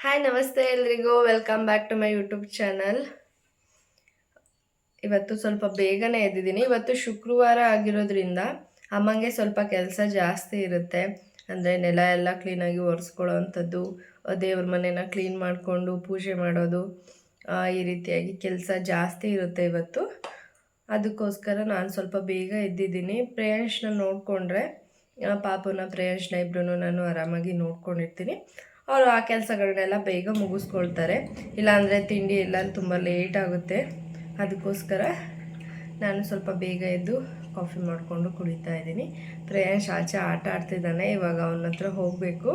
Hi ನಮಸ್ತೆ ಎಲ್ರಿಗೂ welcome back to my YouTube channel. ಇವತ್ತು ಸ್ವಲ್ಪ ಬೇಗನೆ ಎದ್ದಿದ್ದೀನಿ. ಇವತ್ತು ಶುಕ್ರವಾರ ಆಗಿರೋದ್ರಿಂದ ಅಮ್ಮಂಗೆ ಸ್ವಲ್ಪ ಕೆಲಸ ಜಾಸ್ತಿ ಇರುತ್ತೆ. ಅಂದರೆ ನೆಲ ಎಲ್ಲ ಕ್ಲೀನಾಗಿ ಒರೆಸ್ಕೊಳ್ಳೋ ಅಂಥದ್ದು, ದೇವ್ರ ಮನೆನ ಕ್ಲೀನ್ ಮಾಡಿಕೊಂಡು ಪೂಜೆ ಮಾಡೋದು, ಈ ರೀತಿಯಾಗಿ ಕೆಲಸ ಜಾಸ್ತಿ ಇರುತ್ತೆ ಇವತ್ತು. ಅದಕ್ಕೋಸ್ಕರ ನಾನು ಸ್ವಲ್ಪ ಬೇಗ ಎದ್ದಿದ್ದೀನಿ. ಪ್ರೇಯಂಶ್ನ ನೋಡಿಕೊಂಡ್ರೆ ಪಾಪುನ ಪ್ರೇಯಂಶ್ನ ಇಬ್ಬರೂ ನಾನು ಆರಾಮಾಗಿ ನೋಡ್ಕೊಂಡಿರ್ತೀನಿ. ಅವರು ಆ ಕೆಲಸಗಳನ್ನೆಲ್ಲ ಬೇಗ ಮುಗಿಸ್ಕೊಳ್ತಾರೆ. ಇಲ್ಲಾಂದರೆ ತಿಂಡಿ ಎಲ್ಲ ತುಂಬ ಲೇಟ್ ಆಗುತ್ತೆ. ಅದಕ್ಕೋಸ್ಕರ ನಾನು ಸ್ವಲ್ಪ ಬೇಗ ಎದ್ದು ಕಾಫಿ ಮಾಡಿಕೊಂಡು ಕುಡಿತಾ ಇದ್ದೀನಿ. ಪ್ರೇಯಂಶ್ ಆಚೆ ಆಟ ಆಡ್ತಿದ್ದಾನೆ. ಇವಾಗ ಅವನ ಹತ್ರ ಹೋಗಬೇಕು.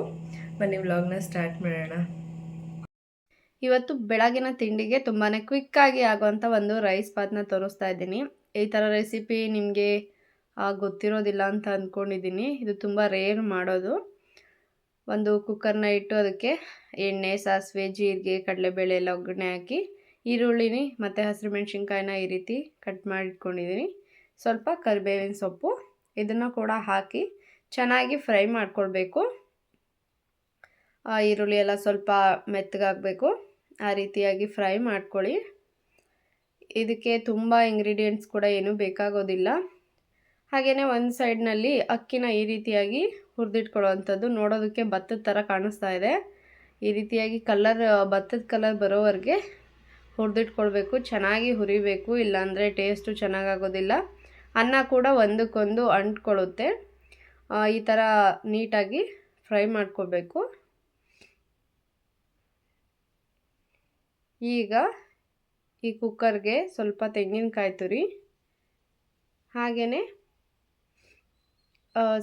ಬನ್ನಿ ವ್ಲಾಗ್ನ ಸ್ಟಾರ್ಟ್ ಮಾಡೋಣ. ಇವತ್ತು ಬೆಳಗಿನ ತಿಂಡಿಗೆ ತುಂಬಾ ಕ್ವಿಕ್ಕಾಗಿ ಆಗುವಂಥ ಒಂದು ರೈಸ್ ಬಾತ್ನ ತೋರಿಸ್ತಾ ಇದ್ದೀನಿ. ಈ ಥರ ರೆಸಿಪಿ ನಿಮಗೆ ಗೊತ್ತಿರೋದಿಲ್ಲ ಅಂತ ಅಂದ್ಕೊಂಡಿದ್ದೀನಿ. ಇದು ತುಂಬ ರೇರ್ ಮಾಡೋದು. ಒಂದು ಕುಕ್ಕರ್ನ ಇಟ್ಟು ಅದಕ್ಕೆ ಎಣ್ಣೆ, ಸಾಸಿವೆ, ಜೀರಿಗೆ, ಕಡಲೆಬೇಳೆ ಎಲ್ಲ ಒಗ್ಗರಣೆ ಹಾಕಿ, ಈರುಳ್ಳಿನಿ ಮತ್ತು ಹಸಿರು ಮೆಣಸಿನ್ಕಾಯಿನ ಈ ರೀತಿ ಕಟ್ ಮಾಡಿಟ್ಕೊಂಡಿದ್ದೀನಿ. ಸ್ವಲ್ಪ ಕರಿಬೇವಿನ ಸೊಪ್ಪು ಇದನ್ನು ಕೂಡ ಹಾಕಿ ಚೆನ್ನಾಗಿ ಫ್ರೈ ಮಾಡ್ಕೊಳ್ಬೇಕು. ಈರುಳ್ಳಿ ಎಲ್ಲ ಸ್ವಲ್ಪ ಮೆತ್ತಗಾಗಬೇಕು. ಆ ರೀತಿಯಾಗಿ ಫ್ರೈ ಮಾಡ್ಕೊಳ್ಳಿ. ಇದಕ್ಕೆ ತುಂಬ ಇಂಗ್ರೀಡಿಯೆಂಟ್ಸ್ ಕೂಡ ಏನೂ ಬೇಕಾಗೋದಿಲ್ಲ. ಹಾಗೆಯೇ ಒಂದು ಸೈಡ್ನಲ್ಲಿ ಅಕ್ಕಿನ ಈ ರೀತಿಯಾಗಿ ಹುರಿದಿಟ್ಕೊಳ್ಳೋವಂಥದ್ದು. ನೋಡೋದಕ್ಕೆ ಭತ್ತದ ಥರ ಕಾಣಿಸ್ತಾ ಇದೆ. ಈ ರೀತಿಯಾಗಿ ಭತ್ತದ ಕಲರ್ ಬರೋವರೆಗೆ ಹುರಿದಿಟ್ಕೊಳ್ಬೇಕು. ಚೆನ್ನಾಗಿ ಹುರಿಬೇಕು, ಇಲ್ಲಾಂದರೆ ಟೇಸ್ಟು ಚೆನ್ನಾಗಾಗೋದಿಲ್ಲ. ಅನ್ನ ಕೂಡ ಒಂದಕ್ಕೊಂದು ಅಂಟ್ಕೊಳ್ಳುತ್ತೆ. ಈ ಥರ ನೀಟಾಗಿ ಫ್ರೈ ಮಾಡ್ಕೋಬೇಕು. ಈಗ ಈ ಕುಕ್ಕರ್ಗೆ ಸ್ವಲ್ಪ ತೆಂಗಿನಕಾಯಿ ತುರಿ, ಹಾಗೆಯೇ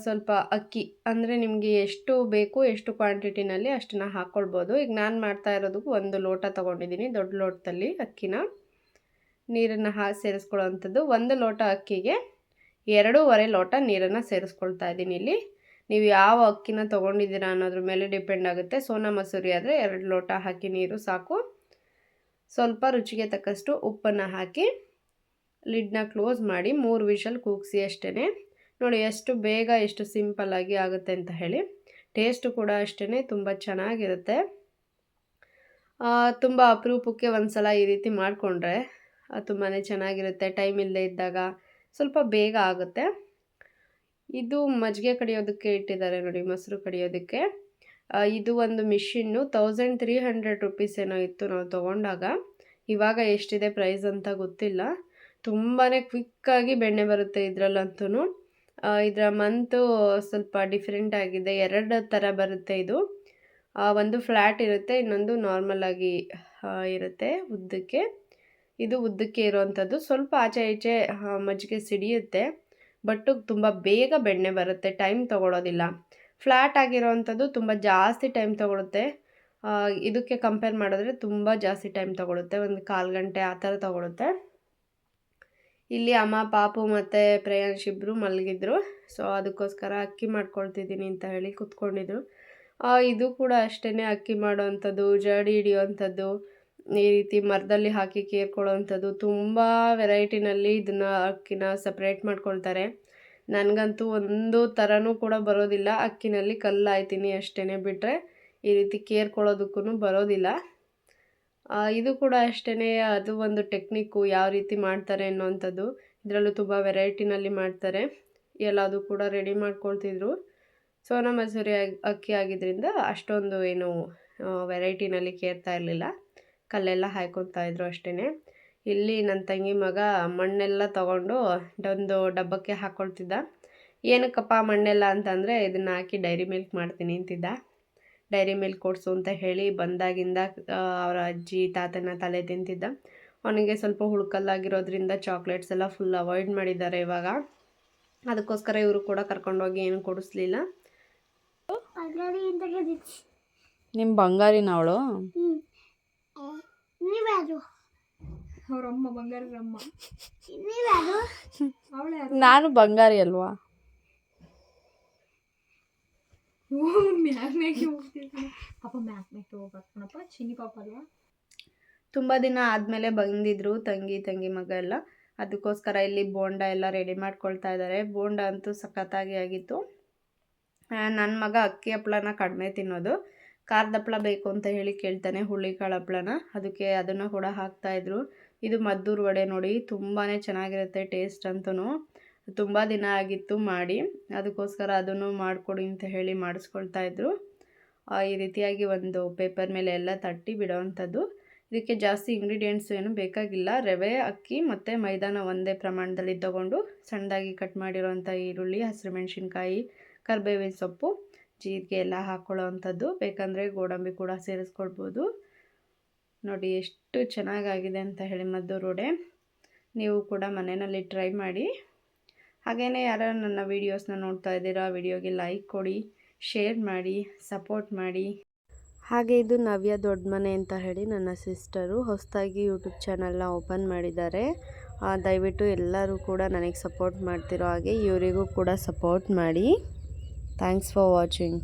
ಸ್ವಲ್ಪ ಅಕ್ಕಿ, ಅಂದರೆ ನಿಮಗೆ ಎಷ್ಟು ಬೇಕು ಎಷ್ಟು ಕ್ವಾಂಟಿಟಿನಲ್ಲಿ ಅಷ್ಟನ್ನು ಹಾಕ್ಕೊಳ್ಬೋದು. ಈಗ ನಾನು ಮಾಡ್ತಾ ಇರೋದಕ್ಕೂ 1 ಲೋಟ ತೊಗೊಂಡಿದ್ದೀನಿ. ದೊಡ್ಡ ಲೋಟದಲ್ಲಿ ಅಕ್ಕಿನ ನೀರನ್ನು ಸೇರಿಸ್ಕೊಳ್ಳೋ ಅಂಥದ್ದು. 1 ಲೋಟ ಅಕ್ಕಿಗೆ 2.5 ಲೋಟ ನೀರನ್ನು ಸೇರಿಸ್ಕೊಳ್ತಾ ಇದ್ದೀನಿ. ಇಲ್ಲಿ ನೀವು ಯಾವ ಅಕ್ಕಿನ ತೊಗೊಂಡಿದ್ದೀರಾ ಅನ್ನೋದ್ರ ಮೇಲೆ ಡಿಪೆಂಡ್ ಆಗುತ್ತೆ. ಸೋನಾ ಮಸೂರಿ ಆದರೆ 2 ಲೋಟ ಹಾಕಿ ನೀರು ಸಾಕು. ಸ್ವಲ್ಪ ರುಚಿಗೆ ತಕ್ಕಷ್ಟು ಉಪ್ಪನ್ನು ಹಾಕಿ ಲಿಡ್ನ ಕ್ಲೋಸ್ ಮಾಡಿ 3 ವಿಷಲ್ ಕೂಗಿಸಿ ಅಷ್ಟೇ. ನೋಡಿ ಎಷ್ಟು ಬೇಗ ಎಷ್ಟು ಸಿಂಪಲ್ಲಾಗಿ ಆಗುತ್ತೆ ಅಂತ ಹೇಳಿ. ಟೇಸ್ಟು ಕೂಡ ಅಷ್ಟೇ ತುಂಬ ಚೆನ್ನಾಗಿರುತ್ತೆ. ತುಂಬ ಅಪರೂಪಕ್ಕೆ ಒಂದು ಸಲ ಈ ರೀತಿ ಮಾಡಿಕೊಂಡ್ರೆ ತುಂಬಾ ಚೆನ್ನಾಗಿರುತ್ತೆ. ಟೈಮ್ ಇಲ್ಲದೆ ಇದ್ದಾಗ ಸ್ವಲ್ಪ ಬೇಗ ಆಗುತ್ತೆ. ಇದು ಮಜ್ಜಿಗೆ ಕಡಿಯೋದಕ್ಕೆ ಇಟ್ಟಿದ್ದಾರೆ ನೋಡಿ, ಮೊಸರು ಕಡಿಯೋದಕ್ಕೆ. ಇದು ಒಂದು ಮಿಷಿನ್ನು 1300 ರುಪೀಸ್ ಏನೋ ಇತ್ತು ನಾವು ತೊಗೊಂಡಾಗ. ಇವಾಗ ಎಷ್ಟಿದೆ ಪ್ರೈಸ್ ಅಂತ ಗೊತ್ತಿಲ್ಲ. ತುಂಬಾ ಕ್ವಿಕ್ಕಾಗಿ ಬೆಣ್ಣೆ ಬರುತ್ತೆ ಇದರಲ್ಲಂತೂ. ಇದರ ಮಂತು ಸ್ವಲ್ಪ ಡಿಫ್ರೆಂಟ್ ಆಗಿದೆ. 2 ಥರ ಬರುತ್ತೆ ಇದು. ಒಂದು ಫ್ಲ್ಯಾಟ್ ಇರುತ್ತೆ, ಇನ್ನೊಂದು ನಾರ್ಮಲಾಗಿ ಇರುತ್ತೆ ಉದ್ದಕ್ಕೆ. ಇದು ಉದ್ದಕ್ಕೆ ಇರೋವಂಥದ್ದು. ಸ್ವಲ್ಪ ಆಚೆ ಈಚೆ ಮಜ್ಜಿಗೆ ಸಿಡಿಯುತ್ತೆ, ಬಟ್ ತುಂಬ ಬೇಗ ಬೆಣ್ಣೆ ಬರುತ್ತೆ, ಟೈಮ್ ತೊಗೊಳೋದಿಲ್ಲ. ಫ್ಲ್ಯಾಟ್ ಆಗಿರೋವಂಥದ್ದು ತುಂಬ ಜಾಸ್ತಿ ಟೈಮ್ ತೊಗೊಳುತ್ತೆ. ಇದಕ್ಕೆ ಕಂಪೇರ್ ಮಾಡಿದ್ರೆ ತುಂಬ ಜಾಸ್ತಿ ಟೈಮ್ ತೊಗೊಳುತ್ತೆ. 1/4 ಗಂಟೆ ಆ ಥರ ತೊಗೊಳುತ್ತೆ. ಇಲ್ಲಿ ಅಮ್ಮ, ಪಾಪು ಮತ್ತು ಪ್ರೇಯಂಶ್ ಇಬ್ಬರು ಮಲಗಿದ್ರು. ಸೊ ಅದಕ್ಕೋಸ್ಕರ ಅಕ್ಕಿ ಮಾಡ್ಕೊಳ್ತಿದ್ದೀನಿ ಅಂತ ಹೇಳಿ ಕೂತ್ಕೊಂಡಿದ್ರು. ಇದು ಕೂಡ ಅಷ್ಟೇ, ಅಕ್ಕಿ ಮಾಡೋವಂಥದ್ದು, ಜಡಿ ಹಿಡಿಯೋವಂಥದ್ದು, ಈ ರೀತಿ ಮರದಲ್ಲಿ ಹಾಕಿ ಕೇರ್ಕೊಳ್ಳೋವಂಥದ್ದು, ತುಂಬ ವೆರೈಟಿನಲ್ಲಿ ಇದನ್ನು ಅಕ್ಕಿನ ಸಪ್ರೇಟ್ ಮಾಡ್ಕೊಳ್ತಾರೆ. ನನಗಂತೂ ಒಂದು ಥರನೂ ಕೂಡ ಬರೋದಿಲ್ಲ. ಅಕ್ಕಿನಲ್ಲಿ ಕಲ್ಲಾಯ್ತೀನಿ ಅಷ್ಟೇ, ಬಿಟ್ಟರೆ ಈ ರೀತಿ ಕೇರ್ಕೊಳ್ಳೋದಕ್ಕೂ ಬರೋದಿಲ್ಲ. ಇದು ಕೂಡ ಅಷ್ಟೇ, ಅದು ಒಂದು ಟೆಕ್ನಿಕ್ಕು, ಯಾವ ರೀತಿ ಮಾಡ್ತಾರೆ ಅನ್ನೋವಂಥದ್ದು. ಇದರಲ್ಲೂ ತುಂಬ ವೆರೈಟಿನಲ್ಲಿ ಮಾಡ್ತಾರೆ. ಎಲ್ಲದು ಕೂಡ ರೆಡಿ ಮಾಡ್ಕೊಳ್ತಿದ್ರು. ಸೋನಾ ಮಸೂರಿ ಅಕ್ಕಿ ಆಗಿದ್ದರಿಂದ ಅಷ್ಟೊಂದು ಏನು ವೆರೈಟಿನಲ್ಲಿ ಕೇರ್ತಾ ಇರಲಿಲ್ಲ. ಕಲ್ಲೆಲ್ಲ ಹಾಯ್ಕೊತಾ ಇದ್ರು ಅಷ್ಟೇ. ಇಲ್ಲಿ ನನ್ನ ತಂಗಿ ಮಗ ಮಣ್ಣೆಲ್ಲ ತೊಗೊಂಡು ಒಂದು ಡಬ್ಬಕ್ಕೆ ಹಾಕ್ಕೊಳ್ತಿದ್ದ. ಏನಕ್ಕಪ್ಪ ಮಣ್ಣೆಲ್ಲ ಅಂತಂದರೆ ಇದನ್ನು ಹಾಕಿ ಡೈರಿ ಮಿಲ್ಕ್ ಮಾಡ್ತೀನಿ ಅಂತಿದ್ದ. ಡೈರಿ ಮಿಲ್ಕ್ ಕೊಡಿಸು ಅಂತ ಹೇಳಿ ಬಂದಾಗಿಂದ ಅವರ ಅಜ್ಜಿ ತಾತನ ತಲೆ ತಿಂತಿದ್ದ. ಅವನಿಗೆ ಸ್ವಲ್ಪ ಹುಳುಕಲ್ಲಾಗಿರೋದ್ರಿಂದ ಚಾಕ್ಲೇಟ್ಸ್ ಎಲ್ಲ ಫುಲ್ ಅವಾಯ್ಡ್ ಮಾಡಿದ್ದಾರೆ ಇವಾಗ. ಅದಕ್ಕೋಸ್ಕರ ಇವರು ಕೂಡ ಕರ್ಕೊಂಡೋಗಿ ಏನು ಕೊಡಿಸ್ಲಿಲ್ಲ. ನಿಮ್ಮ ಬಂಗಾರಿನ ಅವಳು? ಅವರಮ್ಮ ಬಂಗಾರಮ್ಮ. ನಾನು ಬಂಗಾರಿ ಅಲ್ವಾ? ಮ್ಯಾಗ್ನೇಗೆ ಹೋಗ್ತಿದ್ದೀನಿ ಪಾಪ, ಮ್ಯಾಗ್ನೇಗೆ ಹೋಗ್ಬೇಕಣಪ್ಪ. ಚಿನ್ನಿ ಪಾಪ ಅಲ್ವಾ? ತುಂಬ ದಿನ ಆದಮೇಲೆ ಬಂದಿದ್ರು ತಂಗಿ ಮಗ ಎಲ್ಲ. ಅದಕ್ಕೋಸ್ಕರ ಇಲ್ಲಿ ಬೋಂಡ ಎಲ್ಲ ರೆಡಿ ಮಾಡ್ಕೊಳ್ತಾ ಇದ್ದಾರೆ. ಬೋಂಡ ಅಂತೂ ಸಖತ್ತಾಗಿ ಆಗಿತ್ತು. ನನ್ನ ಮಗ ಅಕ್ಕಿ ಹಪ್ಪಳನ ಕಡಿಮೆ ತಿನ್ನೋದು, ಖಾರದ ಹಪ್ಪಳ ಬೇಕು ಅಂತ ಹೇಳಿ ಕೇಳ್ತಾನೆ, ಹುರುಳಿಕಾಳು ಹಪ್ಪಳನ. ಅದಕ್ಕೆ ಅದನ್ನು ಕೂಡ ಹಾಕ್ತಾಯಿದ್ರು. ಇದು ಮದ್ದೂರು ವಡೆ ನೋಡಿ, ತುಂಬಾ ಚೆನ್ನಾಗಿರುತ್ತೆ ಟೇಸ್ಟ್ ಅಂತೂ. ತುಂಬ ದಿನ ಆಗಿತ್ತು ಮಾಡಿ, ಅದಕ್ಕೋಸ್ಕರ ಅದನ್ನು ಮಾಡಿಕೊಡಿ ಅಂತ ಹೇಳಿ ಮಾಡಿಸ್ಕೊಳ್ತಾಯಿದ್ರು. ಈ ರೀತಿಯಾಗಿ ಒಂದು ಪೇಪರ್ ಮೇಲೆ ಎಲ್ಲ ತಟ್ಟಿ ಬಿಡೋವಂಥದ್ದು. ಇದಕ್ಕೆ ಜಾಸ್ತಿ ಇಂಗ್ರೀಡಿಯೆಂಟ್ಸ್ ಏನು ಬೇಕಾಗಿಲ್ಲ. ರವೆ, ಅಕ್ಕಿ ಮತ್ತು ಮೈದಾನ ಒಂದೇ ಪ್ರಮಾಣದಲ್ಲಿ ತಗೊಂಡು ಸಣ್ಣದಾಗಿ ಕಟ್ ಮಾಡಿರೋವಂಥ ಈರುಳ್ಳಿ, ಹಸಿರುಮೆಣ್ಸಿನ್ಕಾಯಿ, ಕರಿಬೇವಿನ ಸೊಪ್ಪು, ಜೀರಿಗೆ ಎಲ್ಲ ಹಾಕ್ಕೊಳ್ಳೋ ಅಂಥದ್ದು. ಬೇಕಂದರೆ ಗೋಡಂಬಿ ಕೂಡ ಸೇರಿಸ್ಕೊಳ್ಬೋದು. ನೋಡಿ ಎಷ್ಟು ಚೆನ್ನಾಗಾಗಿದೆ ಅಂತ ಹೇಳಿ ಮದ್ದೂರು ವಡೆ. ನೀವು ಕೂಡ ಮನೆಯಲ್ಲಿ ಟ್ರೈ ಮಾಡಿ. ಹಾಗೆಯೇ ಯಾರು ನನ್ನ ವೀಡಿಯೋಸ್ನ ನೋಡ್ತಾ ಇದ್ದೀರಾ, ವಿಡಿಯೋಗೆ ಲೈಕ್ ಕೊಡಿ, ಶೇರ್ ಮಾಡಿ, ಸಪೋರ್ಟ್ ಮಾಡಿ. ಹಾಗೆ ಇದು ನವ್ಯ ದೊಡ್ಡ ಮನೆ ಅಂತ ಹೇಳಿ ನನ್ನ ಸಿಸ್ಟರು ಹೊಸದಾಗಿ ಯೂಟ್ಯೂಬ್ ಚಾನಲ್ನ ಓಪನ್ ಮಾಡಿದ್ದಾರೆ. ದಯವಿಟ್ಟು ಎಲ್ಲರೂ ಕೂಡ ನನಗೆ ಸಪೋರ್ಟ್ ಮಾಡ್ತಿರೋ ಹಾಗೆ ಇವರಿಗೂ ಕೂಡ ಸಪೋರ್ಟ್ ಮಾಡಿ. Thanks for watching.